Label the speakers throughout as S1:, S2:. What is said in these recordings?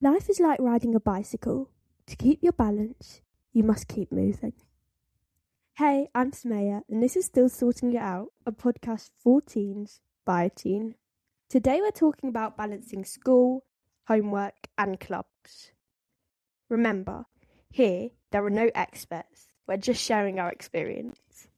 S1: Life is like riding a bicycle. To keep your balance, you must keep moving. Hey, I'm Sumaya, and this is Still Sorting It Out, a podcast for teens by a teen. Today we're talking about balancing school, homework, and clubs. Remember, here there are no experts, we're just sharing our experience.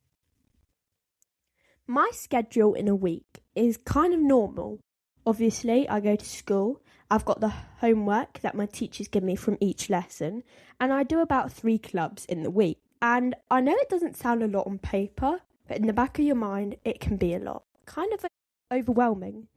S1: My schedule in a week is kind of normal. Obviously, I go to school, I've got the homework that my teachers give me from each lesson, and I do about 3 clubs in the week. And I know it doesn't sound a lot on paper, but in the back of your mind, it can be a lot. Kind of overwhelming.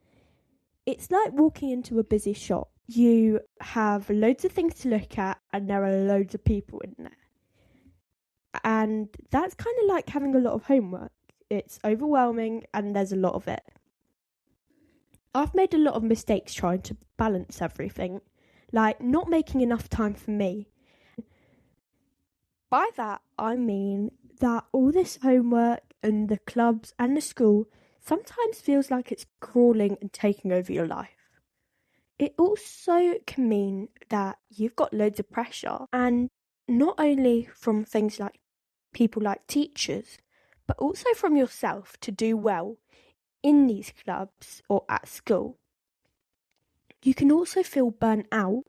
S1: It's like walking into a busy shop. You have loads of things to look at, and there are loads of people in there. And that's kind of like having a lot of homework. It's overwhelming, and there's a lot of it. I've made a lot of mistakes trying to balance everything, like not making enough time for me. By that, I mean that all this homework and the clubs and the school sometimes feels like it's crawling and taking over your life. It also can mean that you've got loads of pressure, and not only from things like people like teachers, but also from yourself to do well in these clubs or at school. You can also feel burnt out.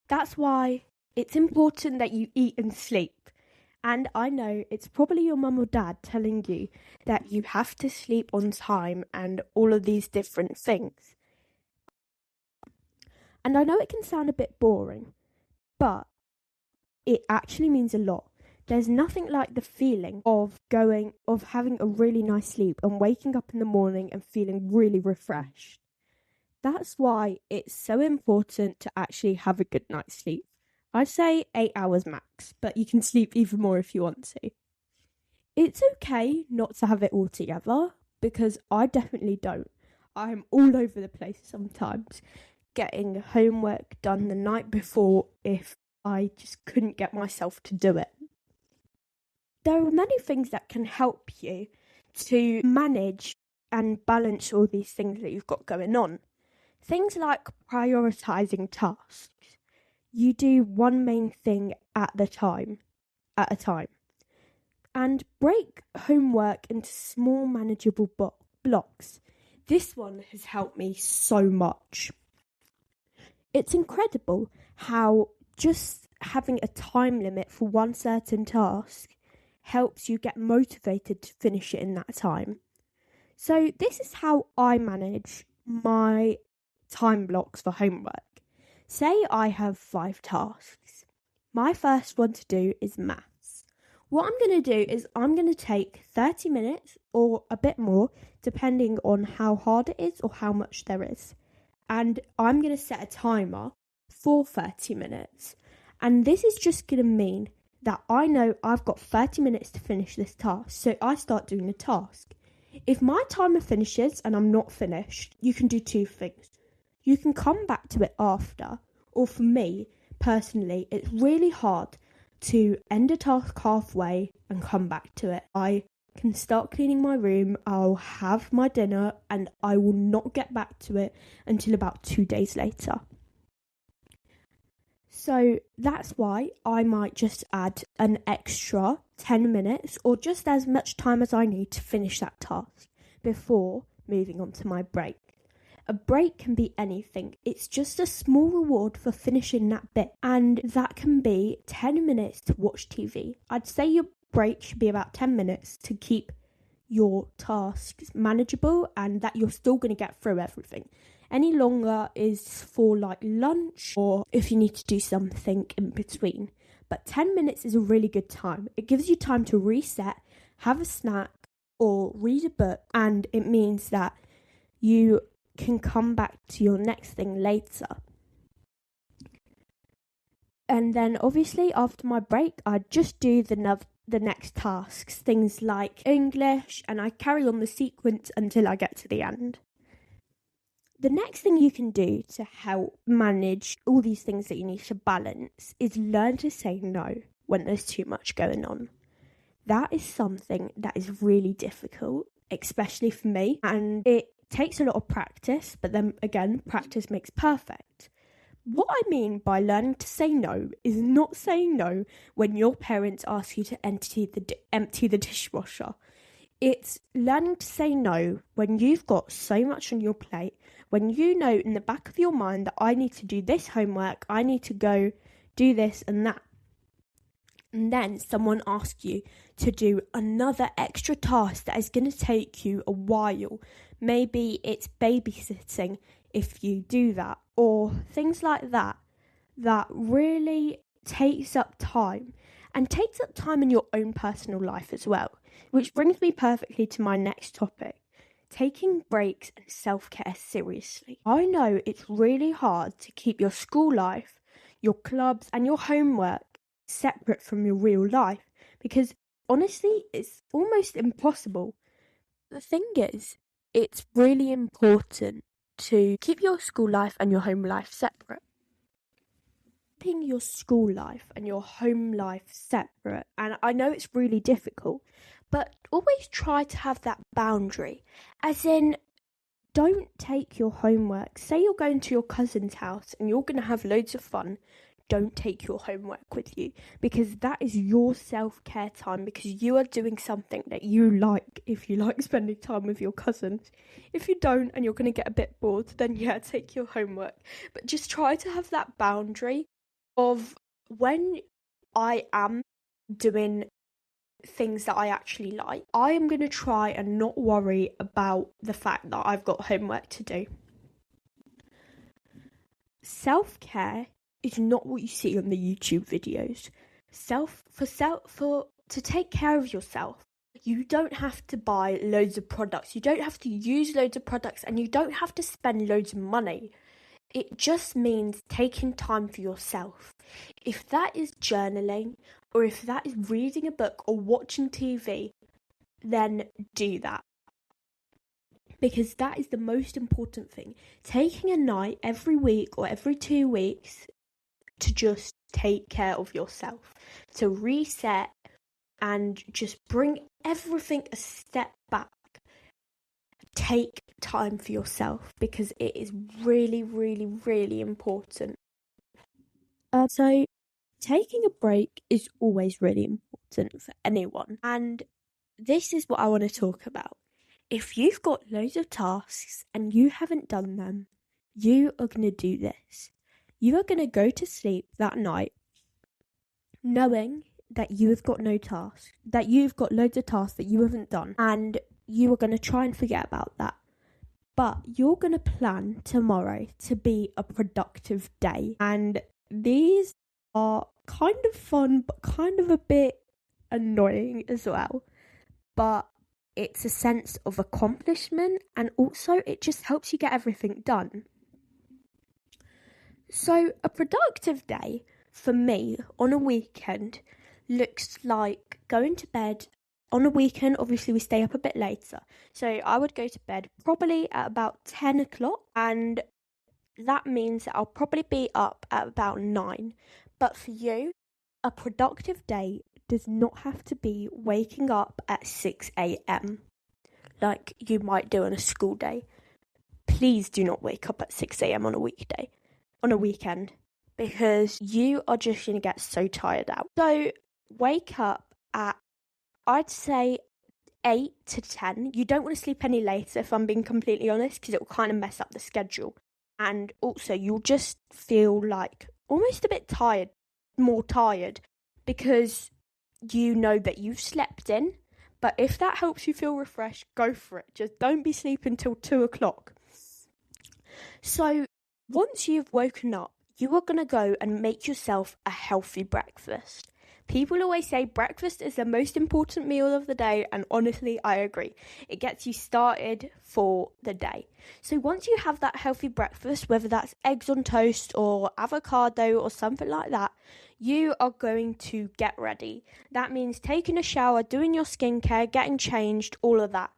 S1: That's why it's important that you eat and sleep. And I know it's probably your mum or dad telling you that you have to sleep on time and all of these different things. And I know it can sound a bit boring, but it actually means a lot. There's nothing like the feeling of having a really nice sleep and waking up in the morning and feeling really refreshed. That's why it's so important to actually have a good night's sleep. I'd say 8 hours max, but you can sleep even more if you want to. It's okay not to have it all together, because I definitely don't. I'm all over the place sometimes, getting homework done the night before if I just couldn't get myself to do it. There are many things that can help you to manage and balance all these things that you've got going on. Things like prioritising tasks. You do one main thing at a time. And break homework into small manageable blocks. This one has helped me so much. It's incredible how just having a time limit for one certain task helps you get motivated to finish it in that time. So this is how I manage my time blocks for homework. Say I have 5 tasks. My first one to do is maths. What I'm going to do is I'm going to take 30 minutes or a bit more, depending on how hard it is or how much there is. And I'm going to set a timer for 30 minutes. And this is just going to mean that I know I've got 30 minutes to finish this task, so I start doing the task. If my timer finishes and I'm not finished, you can do 2 things. You can come back to it after, or for me, personally, it's really hard to end a task halfway and come back to it. I can start cleaning my room, I'll have my dinner, and I will not get back to it until about 2 days later. So that's why I might just add an extra 10 minutes or just as much time as I need to finish that task before moving on to my break. A break can be anything. It's just a small reward for finishing that bit, and that can be 10 minutes to watch TV. I'd say your break should be about 10 minutes to keep your tasks manageable and that you're still going to get through everything. Any longer is for like lunch or if you need to do something in between. But 10 minutes is a really good time. It gives you time to reset, have a snack or read a book, and it means that you can come back to your next thing later. And then obviously after my break, I just do the next tasks, things like English, and I carry on the sequence until I get to the end. The next thing you can do to help manage all these things that you need to balance is learn to say no when there's too much going on. That is something that is really difficult, especially for me, and it takes a lot of practice, but then again, practice makes perfect. What I mean by learning to say no is not saying no when your parents ask you to empty the dishwasher. It's learning to say no when you've got so much on your plate, when you know in the back of your mind that I need to do this homework, I need to go do this and that. And then someone asks you to do another extra task that is going to take you a while. Maybe it's babysitting if you do that, or things like that, that really takes up time and takes up time in your own personal life as well. Which brings me perfectly to my next topic, taking breaks and self-care seriously. I know it's really hard to keep your school life, your clubs and your homework separate from your real life because honestly, it's almost impossible. The thing is, it's really important to keep your school life and your home life separate. Keeping your school life and your home life separate, and I know it's really difficult, but always try to have that boundary. As in, don't take your homework. Say you're going to your cousin's house and you're going to have loads of fun. Don't take your homework with you because that is your self-care time because you are doing something that you like if you like spending time with your cousins. If you don't and you're going to get a bit bored, then yeah, take your homework. But just try to have that boundary of when I am doing things that I actually like, I am going to try and not worry about the fact that I've got homework to do. Self-care is not what you see on the YouTube videos. To take care of yourself, you don't have to buy loads of products. You don't have to use loads of products and you don't have to spend loads of money. It just means taking time for yourself. If that is journaling or if that is reading a book or watching TV, then do that. Because that is the most important thing. Taking a night every week or every 2 weeks to just take care of yourself, to reset and just bring everything a step back. Take time for yourself because it is really, really, really important. So taking a break is always really important for anyone. And this is what I want to talk about. If you've got loads of tasks and you haven't done them, you are going to do this. You are going to go to sleep that night knowing that you have got no tasks, that you've got loads of tasks that you haven't done, and you are going to try and forget about that. But you're going to plan tomorrow to be a productive day. And these are kind of fun, but kind of a bit annoying as well. But it's a sense of accomplishment and also it just helps you get everything done. So a productive day for me on a weekend looks like going to bed. On a weekend, obviously we stay up a bit later. So I would go to bed probably at about 10 o'clock and that means that I'll probably be up at about 9. But for you, a productive day does not have to be waking up at 6 a.m. like you might do on a school day. Please do not wake up at 6 a.m. on a weekend, because you are just going to get so tired out. So wake up at, I'd say, 8 to 10. You don't want to sleep any later, if I'm being completely honest, because it will kind of mess up the schedule. And also, you'll just feel like almost a bit tired, more tired, because you know that you've slept in. But if that helps you feel refreshed, go for it. Just don't be sleeping till 2 o'clock. So once you've woken up, you are going to go and make yourself a healthy breakfast. People always say breakfast is the most important meal of the day, and honestly, I agree. It gets you started for the day. So once you have that healthy breakfast, whether that's eggs on toast or avocado or something like that, you are going to get ready. That means taking a shower, doing your skincare, getting changed, all of that.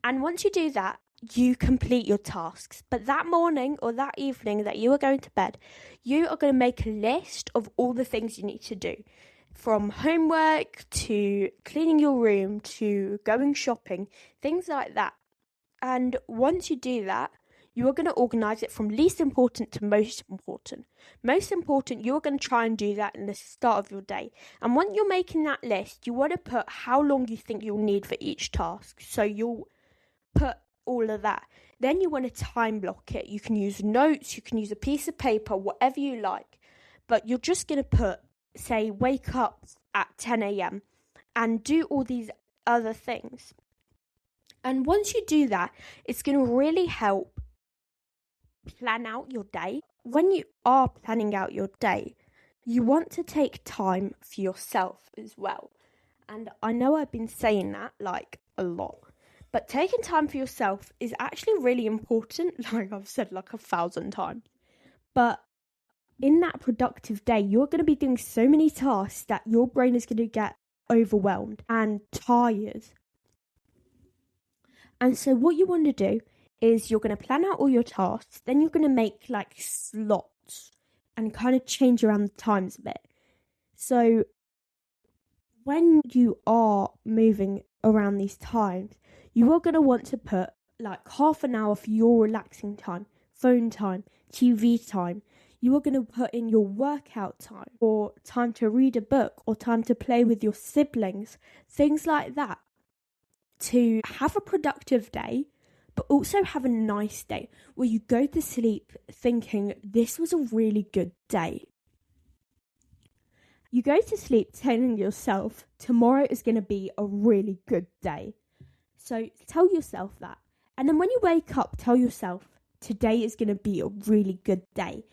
S1: And once you do that, you complete your tasks. But that morning or that evening that you are going to bed, you are going to make a list of all the things you need to do. From homework to cleaning your room to going shopping, things like that. And once you do that, You are going to organise it from least important to most important. Most important, you're going to try and do that in the start of your day. And when you're making that list, you want to put how long you think you'll need for each task. So you'll put all of that. Then you want to time block it. You can use notes, you can use a piece of paper, whatever you like. But you're just going to put, say, wake up at 10 a.m. and do all these other things. And once you do that, it's going to really help plan out your day. When you are planning out your day, you want to take time for yourself as well. And I know I've been saying that like a lot, but taking time for yourself is actually really important, like I've said like 1,000 times. But in that productive day, you're going to be doing so many tasks that your brain is going to get overwhelmed and tired. And so what you want to do is you're going to plan out all your tasks, then you're going to make like slots and kind of change around the times a bit. So when you are moving around these times, you are going to want to put like half an hour for your relaxing time, phone time, TV time. You are going to put in your workout time or time to read a book or time to play with your siblings, things like that, to have a productive day, but also have a nice day where you go to sleep thinking this was a really good day. You go to sleep telling yourself tomorrow is going to be a really good day. So tell yourself that. And then when you wake up, tell yourself today is going to be a really good day.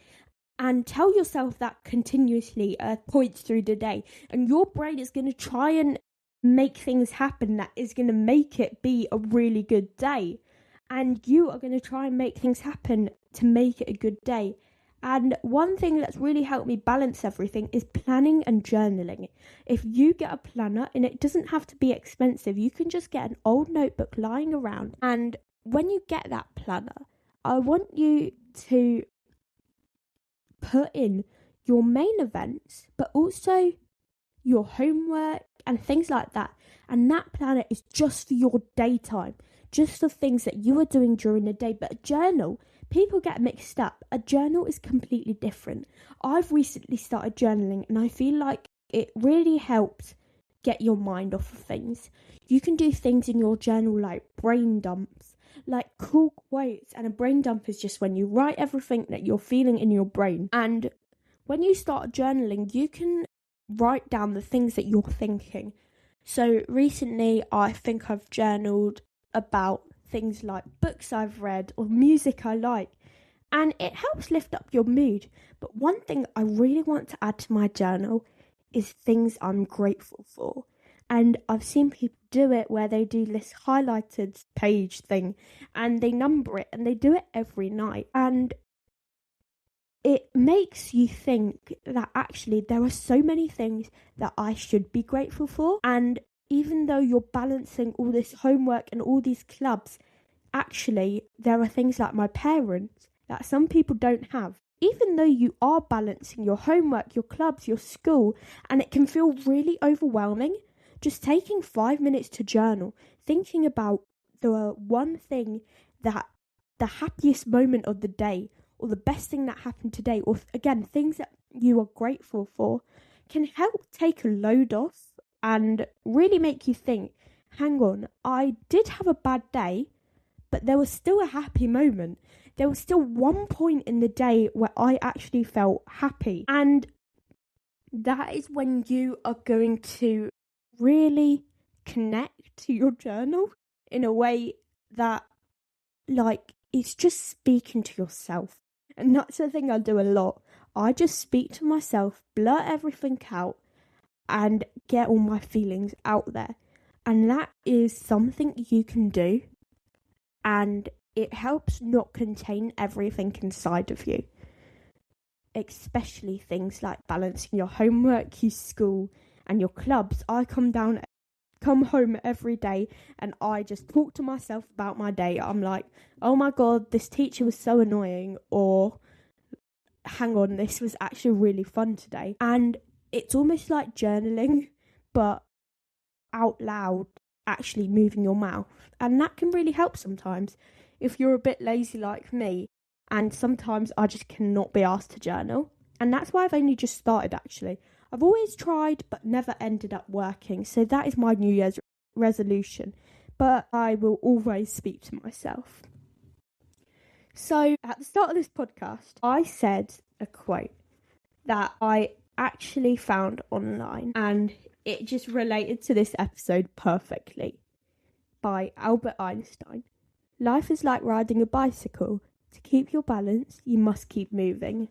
S1: And tell yourself that continuously at points through the day. And your brain is going to try and make things happen that is going to make it be a really good day. And you are going to try and make things happen to make it a good day. And one thing that's really helped me balance everything is planning and journaling. If you get a planner, and it doesn't have to be expensive, you can just get an old notebook lying around. And when you get that planner, I want you to put in your main events, but also your homework and things like that. And that planner is just for your daytime, just for things that you are doing during the day. But a journal, people get mixed up. A journal is completely different. I've recently started journaling and I feel like it really helps get your mind off of things. You can do things in your journal like brain dumps, like cool quotes. And a brain dump is just when you write everything that you're feeling in your brain. And when you start journaling, you can write down the things that you're thinking. So recently I think I've journaled about things like books I've read or music I like, and it helps lift up your mood. But one thing I really want to add to my journal is things I'm grateful for. And I've seen people do it where they do this highlighted page thing and they number it and they do it every night. And it makes you think that actually there are so many things that I should be grateful for. And even though you're balancing all this homework and all these clubs, actually there are things like my parents that some people don't have. Even though you are balancing your homework, your clubs, your school, and it can feel really overwhelming, just taking 5 minutes to journal, thinking about the one thing that the happiest moment of the day or the best thing that happened today, or again, things that you are grateful for, can help take a load off and really make you think, hang on, I did have a bad day, but there was still a happy moment. There was still one point in the day where I actually felt happy. And that is when you are going to really connect to your journal in a way that, like, it's just speaking to yourself. And that's the thing I do a lot. I just speak to myself, blurt everything out, and get all my feelings out there. And that is something you can do. And it helps not contain everything inside of you. Especially things like balancing your homework, your school, and your clubs. I come home every day and I just talk to myself about my day. I'm like, oh my god, this teacher was so annoying, or hang on, this was actually really fun today. And it's almost like journaling, but out loud, actually moving your mouth. And that can really help sometimes. if you're a bit lazy like me, and sometimes I just cannot be asked to journal. And that's why I've only just started, actually. I've always tried, but never ended up working. So that is my New Year's resolution. But I will always speak to myself. So at the start of this podcast, I said a quote that I actually found online, and it just related to this episode perfectly, by Albert Einstein. Life is like riding a bicycle. To keep your balance, you must keep moving.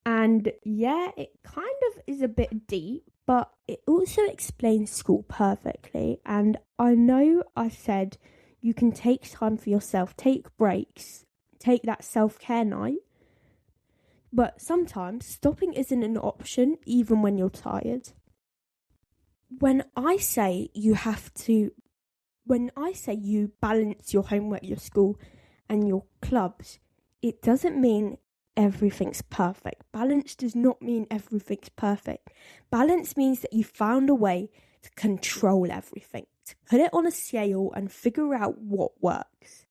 S1: And yeah, it kind of is a bit deep, but it also explains school perfectly. And I know I said you can take time for yourself, take breaks, take that self-care night. But sometimes stopping isn't an option, even when you're tired. When I say you balance your homework, your school, and your clubs, it doesn't mean everything's perfect. Balance does not mean everything's perfect. Balance means that you found a way to control everything, to put it on a scale and figure out what works.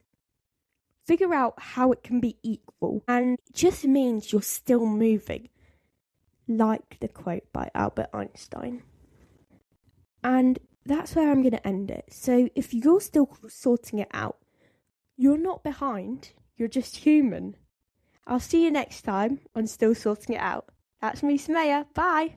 S1: Figure out how it can be equal, and it just means you're still moving, like the quote by Albert Einstein. And that's where I'm going to end it. So if you're still sorting it out, you're not behind, you're just human. I'll see you next time on Still Sorting It Out. That's me, Sumaya. Bye.